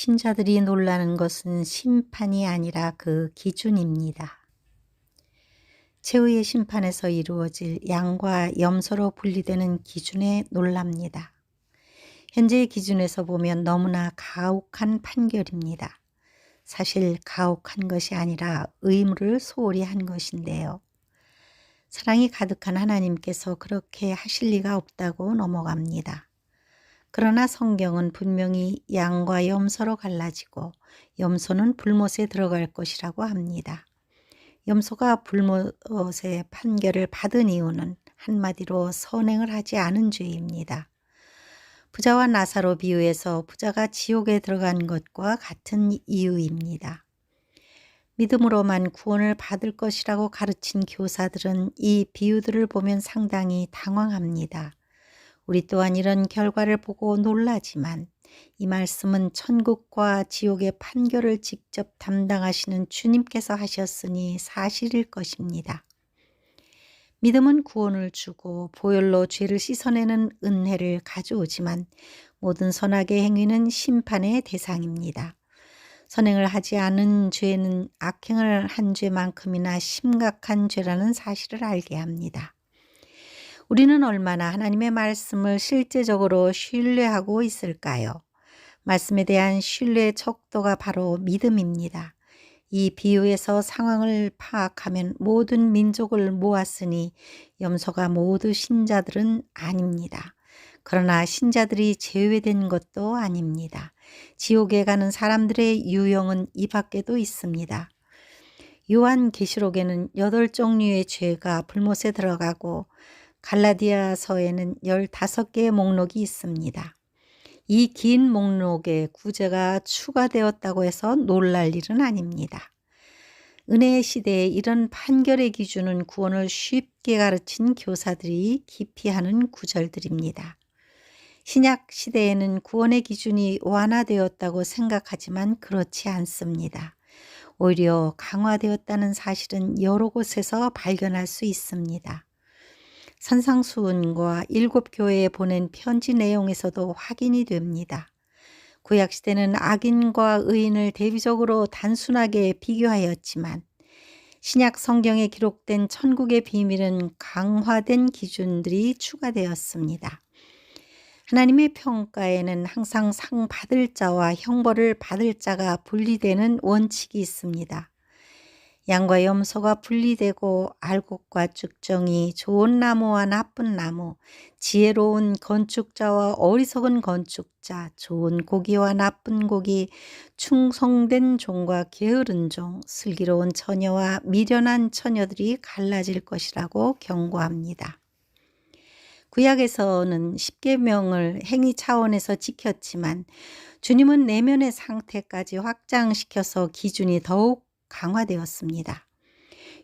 신자들이 놀라는 것은 심판이 아니라 그 기준입니다. 최후의 심판에서 이루어질 양과 염소로 분리되는 기준에 놀랍니다. 현재의 기준에서 보면 너무나 가혹한 판결입니다. 사실 가혹한 것이 아니라 의무를 소홀히 한 것인데요. 사랑이 가득한 하나님께서 그렇게 하실 리가 없다고 넘어갑니다. 그러나 성경은 분명히 양과 염소로 갈라지고 염소는 불못에 들어갈 것이라고 합니다. 염소가 불못의 판결을 받은 이유는 한마디로 선행을 하지 않은 죄입니다. 부자와 나사로 비유에서 부자가 지옥에 들어간 것과 같은 이유입니다. 믿음으로만 구원을 받을 것이라고 가르친 교사들은 이 비유들을 보면 상당히 당황합니다. 우리 또한 이런 결과를 보고 놀라지만 이 말씀은 천국과 지옥의 판결을 직접 담당하시는 주님께서 하셨으니 사실일 것입니다. 믿음은 구원을 주고 보혈로 죄를 씻어내는 은혜를 가져오지만 모든 선악의 행위는 심판의 대상입니다. 선행을 하지 않은 죄는 악행을 한 죄만큼이나 심각한 죄라는 사실을 알게 합니다. 우리는 얼마나 하나님의 말씀을 실제적으로 신뢰하고 있을까요? 말씀에 대한 신뢰의 척도가 바로 믿음입니다. 이 비유에서 상황을 파악하면 모든 민족을 모았으니 염소가 모두 신자들은 아닙니다. 그러나 신자들이 제외된 것도 아닙니다. 지옥에 가는 사람들의 유형은 이 밖에도 있습니다. 요한계시록에는 8종류의 죄가 불못에 들어가고 갈라디아서에는 15개의 목록이 있습니다. 이 긴 목록에 구제가 추가되었다고 해서 놀랄 일은 아닙니다. 은혜의 시대에 이런 판결의 기준은 구원을 쉽게 가르친 교사들이 기피하는 구절들입니다. 신약 시대에는 구원의 기준이 완화되었다고 생각하지만 그렇지 않습니다. 오히려 강화되었다는 사실은 여러 곳에서 발견할 수 있습니다. 산상수훈과 7교회에 보낸 편지 내용에서도 확인이 됩니다. 구약시대는 악인과 의인을 대비적으로 단순하게 비교하였지만 신약 성경에 기록된 천국의 비밀은 강화된 기준들이 추가되었습니다. 하나님의 평가에는 항상 상 받을 자와 형벌을 받을 자가 분리되는 원칙이 있습니다. 양과 염소가 분리되고 알곡과 쭉정이, 좋은 나무와 나쁜 나무, 지혜로운 건축자와 어리석은 건축자, 좋은 고기와 나쁜 고기, 충성된 종과 게으른 종, 슬기로운 처녀와 미련한 처녀들이 갈라질 것이라고 경고합니다. 구약에서는 십계명을 행위 차원에서 지켰지만 주님은 내면의 상태까지 확장시켜서 기준이 더욱 강화되었습니다.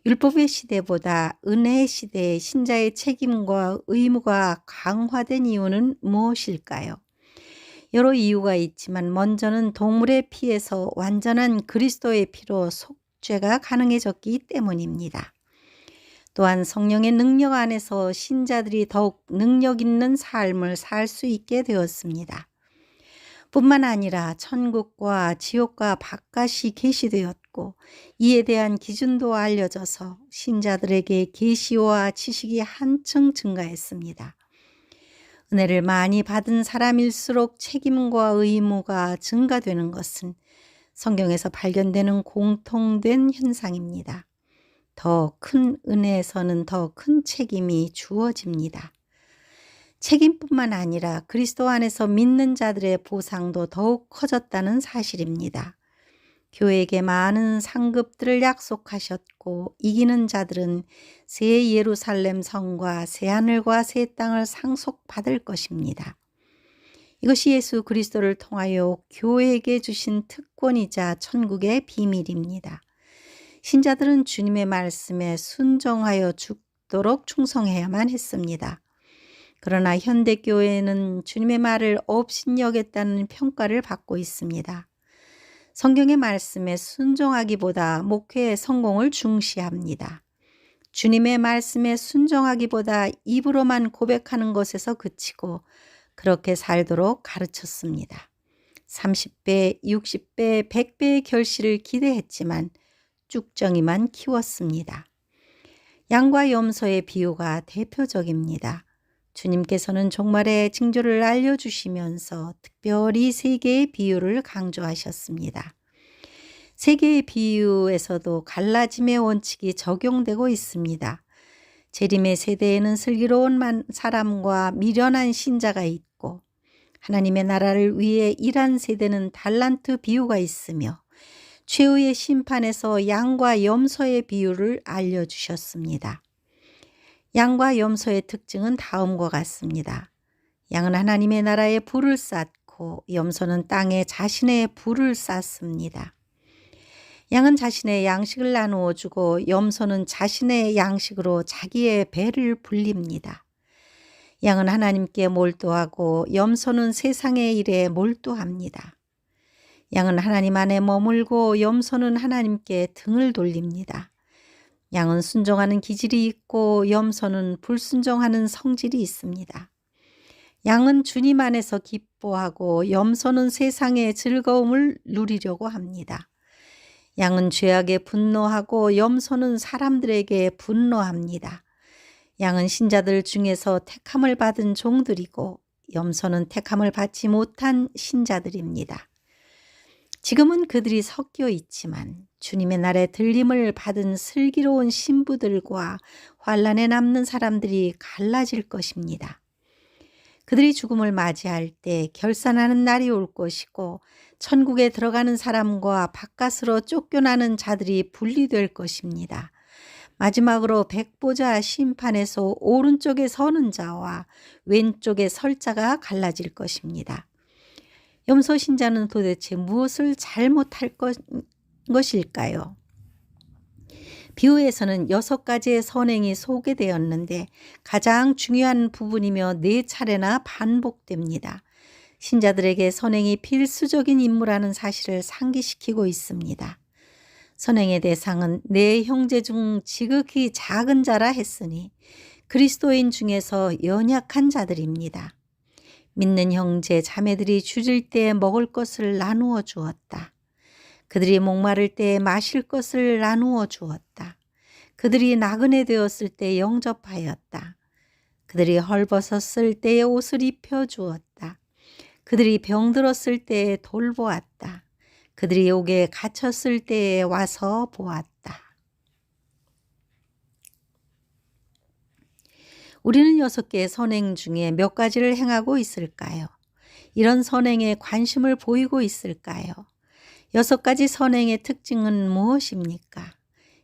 율법의 시대보다 은혜의 시대의 신자의 책임과 의무가 강화된 이유는 무엇일까요? 여러 이유가 있지만 먼저는 동물의 피에서 완전한 그리스도의 피로 속죄가 가능해졌기 때문입니다. 또한 성령의 능력 안에서 신자들이 더욱 능력 있는 삶을 살 수 있게 되었습니다. 뿐만 아니라 천국과 지옥과 바깥이 계시되었고 이에 대한 기준도 알려져서 신자들에게 계시와 지식이 한층 증가했습니다. 은혜를 많이 받은 사람일수록 책임과 의무가 증가되는 것은 성경에서 발견되는 공통된 현상입니다. 더 큰 은혜에서는 더 큰 책임이 주어집니다. 책임뿐만 아니라 그리스도 안에서 믿는 자들의 보상도 더욱 커졌다는 사실입니다. 교회에게 많은 상급들을 약속하셨고 이기는 자들은 새 예루살렘 성과 새 하늘과 새 땅을 상속받을 것입니다. 이것이 예수 그리스도를 통하여 교회에게 주신 특권이자 천국의 비밀입니다. 신자들은 주님의 말씀에 순종하여 죽도록 충성해야만 했습니다. 그러나 현대교회는 주님의 말을 업신여겼다는 평가를 받고 있습니다. 성경의 말씀에 순종하기보다 목회의 성공을 중시합니다. 주님의 말씀에 순종하기보다 입으로만 고백하는 것에서 그치고 그렇게 살도록 가르쳤습니다. 30배, 60배, 100배의 결실을 기대했지만 쭉정이만 키웠습니다. 양과 염소의 비유가 대표적입니다. 주님께서는 종말의 징조를 알려주시면서 특별히 세 개의 비유를 강조하셨습니다. 세 개의 비유에서도 갈라짐의 원칙이 적용되고 있습니다. 재림의 세대에는 슬기로운 사람과 미련한 신자가 있고 하나님의 나라를 위해 일한 세대는 달란트 비유가 있으며 최후의 심판에서 양과 염소의 비유를 알려주셨습니다. 양과 염소의 특징은 다음과 같습니다. 양은 하나님의 나라에 불을 쌓고 염소는 땅에 자신의 불을 쌓습니다. 양은 자신의 양식을 나누어 주고 염소는 자신의 양식으로 자기의 배를 불립니다. 양은 하나님께 몰두하고 염소는 세상의 일에 몰두합니다. 양은 하나님 안에 머물고 염소는 하나님께 등을 돌립니다. 양은 순종하는 기질이 있고 염소는 불순종하는 성질이 있습니다. 양은 주님 안에서 기뻐하고 염소는 세상의 즐거움을 누리려고 합니다. 양은 죄악에 분노하고 염소는 사람들에게 분노합니다. 양은 신자들 중에서 택함을 받은 종들이고 염소는 택함을 받지 못한 신자들입니다. 지금은 그들이 섞여 있지만 주님의 날에 들림을 받은 슬기로운 신부들과 환란에 남는 사람들이 갈라질 것입니다. 그들이 죽음을 맞이할 때 결산하는 날이 올 것이고 천국에 들어가는 사람과 바깥으로 쫓겨나는 자들이 분리될 것입니다. 마지막으로 백보자 심판에서 오른쪽에 서는 자와 왼쪽에 설 자가 갈라질 것입니다. 염소 신자는 도대체 무엇을 잘못할 것일까요? 비유에서는 6가지의 선행이 소개되었는데 가장 중요한 부분이며 4차례나 반복됩니다. 신자들에게 선행이 필수적인 임무라는 사실을 상기시키고 있습니다. 선행의 대상은 내 형제 중 지극히 작은 자라 했으니 그리스도인 중에서 연약한 자들입니다. 믿는 형제 자매들이 주질 때 먹을 것을 나누어 주었다. 그들이 목마를 때 마실 것을 나누어 주었다. 그들이 나그네 되었을 때 영접하였다. 그들이 헐벗었을 때에 옷을 입혀 주었다. 그들이 병들었을 때에 돌보았다. 그들이 옥에 갇혔을 때에 와서 보았다. 우리는 6개의 선행 중에 몇 가지를 행하고 있을까요? 이런 선행에 관심을 보이고 있을까요? 6가지 선행의 특징은 무엇입니까?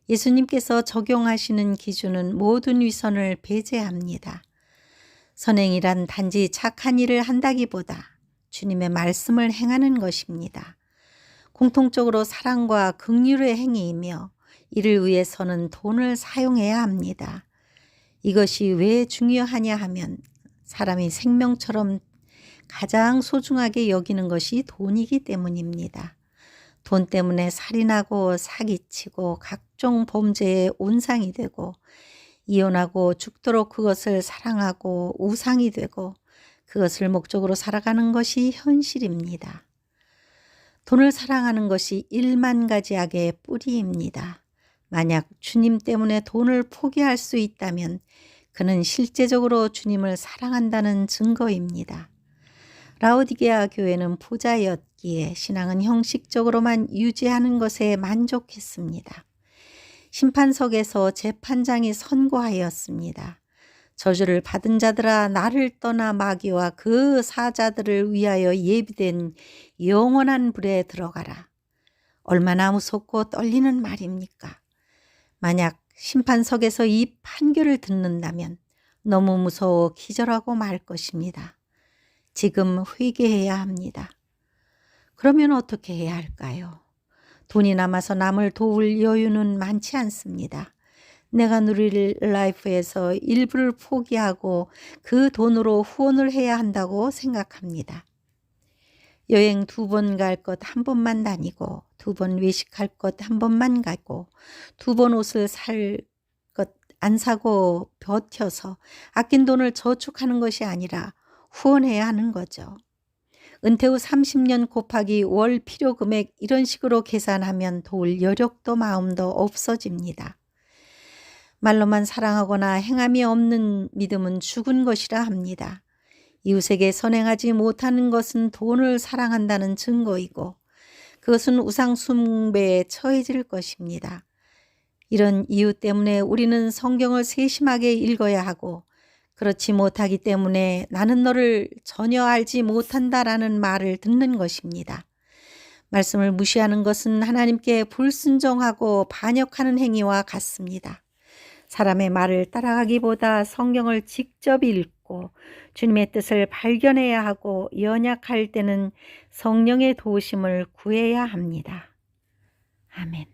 예수님께서 적용하시는 기준은 모든 위선을 배제합니다. 선행이란 단지 착한 일을 한다기보다 주님의 말씀을 행하는 것입니다. 공통적으로 사랑과 긍휼의 행위이며 이를 위해서는 돈을 사용해야 합니다. 이것이 왜 중요하냐 하면 사람이 생명처럼 가장 소중하게 여기는 것이 돈이기 때문입니다. 돈 때문에 살인하고 사기치고 각종 범죄의 온상이 되고 이혼하고 죽도록 그것을 사랑하고 우상이 되고 그것을 목적으로 살아가는 것이 현실입니다. 돈을 사랑하는 것이 1만 가지 악의 뿌리입니다. 만약 주님 때문에 돈을 포기할 수 있다면 그는 실제적으로 주님을 사랑한다는 증거입니다. 라오디게아 교회는 부자였기에 신앙은 형식적으로만 유지하는 것에 만족했습니다. 심판석에서 재판장이 선고하였습니다. 저주를 받은 자들아 나를 떠나 마귀와 그 사자들을 위하여 예비된 영원한 불에 들어가라. 얼마나 무섭고 떨리는 말입니까? 만약 심판석에서 이 판결을 듣는다면 너무 무서워 기절하고 말 것입니다. 지금 회개해야 합니다. 그러면 어떻게 해야 할까요? 돈이 남아서 남을 도울 여유는 많지 않습니다. 내가 누릴 라이프에서 일부를 포기하고 그 돈으로 후원을 해야 한다고 생각합니다. 여행 2번 갈 것 1번만 다니고 2번 외식할 것 1번만 가고 2번 옷을 살 것 안 사고 버텨서 아낀 돈을 저축하는 것이 아니라 후원해야 하는 거죠. 은퇴 후 30년 곱하기 월 필요 금액 이런 식으로 계산하면 도울 여력도 마음도 없어집니다. 말로만 사랑하거나 행함이 없는 믿음은 죽은 것이라 합니다. 이웃에게 선행하지 못하는 것은 돈을 사랑한다는 증거이고 그것은 우상 숭배에 처해질 것입니다. 이런 이유 때문에 우리는 성경을 세심하게 읽어야 하고 그렇지 못하기 때문에 나는 너를 전혀 알지 못한다라는 말을 듣는 것입니다. 말씀을 무시하는 것은 하나님께 불순종하고 반역하는 행위와 같습니다. 사람의 말을 따라가기보다 성경을 직접 읽고 주님의 뜻을 발견해야 하고 연약할 때는 성령의 도우심을 구해야 합니다. 아멘.